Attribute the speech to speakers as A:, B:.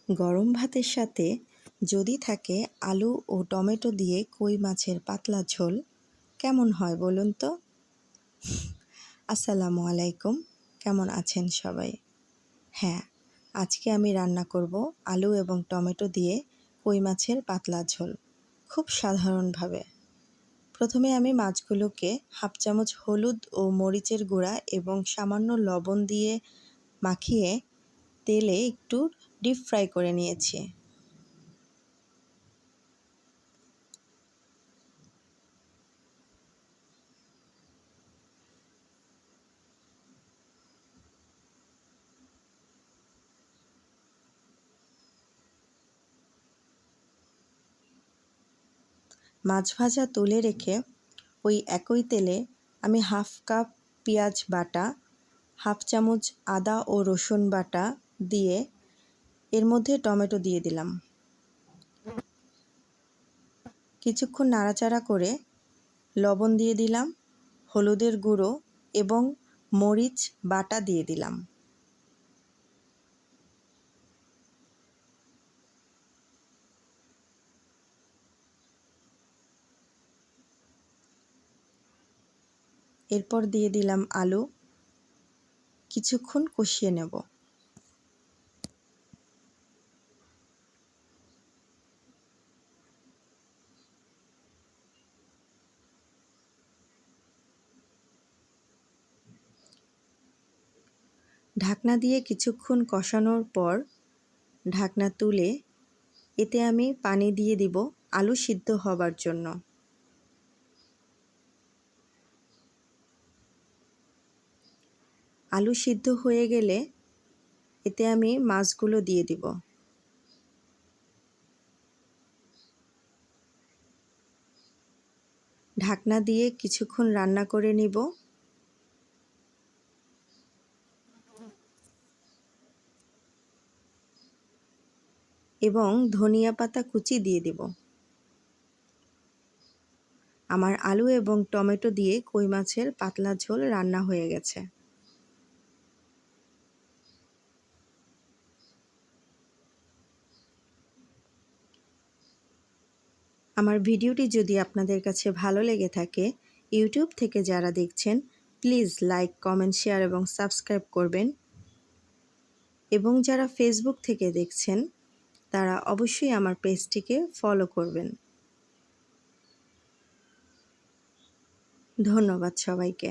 A: গরম ভাতের সাথে যদি থাকে আলু ও টমেটো দিয়ে কই মাছের পাতলা ঝোল, কেমন হয় বলুন তো? আসসালামু আলাইকুম, কেমন আছেন সবাই? হ্যাঁ, আজকে আমি রান্না করব আলু এবং টমেটো দিয়ে কই মাছের পাতলা ঝোল, খুব সাধারণভাবে। প্রথমে আমি মাছগুলোকে হাফ চামচ হলুদ ও মরিচের গুঁড়া এবং সামান্য লবণ দিয়ে মাখিয়ে তেলে একটু ডিপ ফ্রাই করে নিয়েছি। মাছ ভাজা তুলে রেখে ওই একই তেলে আমি হাফ কাপ পেঁয়াজ বাটা, হাফ চামচ আদা ও রসুন বাটা দিয়ে এর মধ্যে টমেটো দিয়ে দিলাম। কিছুক্ষণ নাড়াচাড়া করে লবণ দিয়ে দিলাম, হলুদের গুঁড়ো এবং মরিচ বাটা দিয়ে দিলাম। এরপর দিয়ে দিলাম আলু, কিছুক্ষণ কষিয়ে নেব। ঢাকনা দিয়ে কিছুক্ষণ কষানোর পর ঢাকনা তুলে এতে আমি পানি দিয়ে দিব আলু সিদ্ধ হবার জন্য। আলু সিদ্ধ হয়ে গেলে এতে আমি মাছগুলো দিয়ে দিব। ঢাকনা দিয়ে কিছুক্ষণ রান্না করে নিব। এবং ধনিয়া পাতা কুচি দিয়ে দিব। আমার আলু এবং টমেটো দিয়ে কই মাছের পাতলা ঝোল রান্না হয়ে গেছে। আমার ভিডিওটি যদি আপনাদের কাছে ভালো লেগে থাকে, ইউটিউব থেকে যারা দেখছেন প্লিজ লাইক, কমেন্ট, শেয়ার এবং সাবস্ক্রাইব করবেন। এবং যারা ফেসবুক থেকে দেখছেন তারা অবশ্যই আমার পেজটিকে ফলো করবেন। ধন্যবাদ সবাইকে।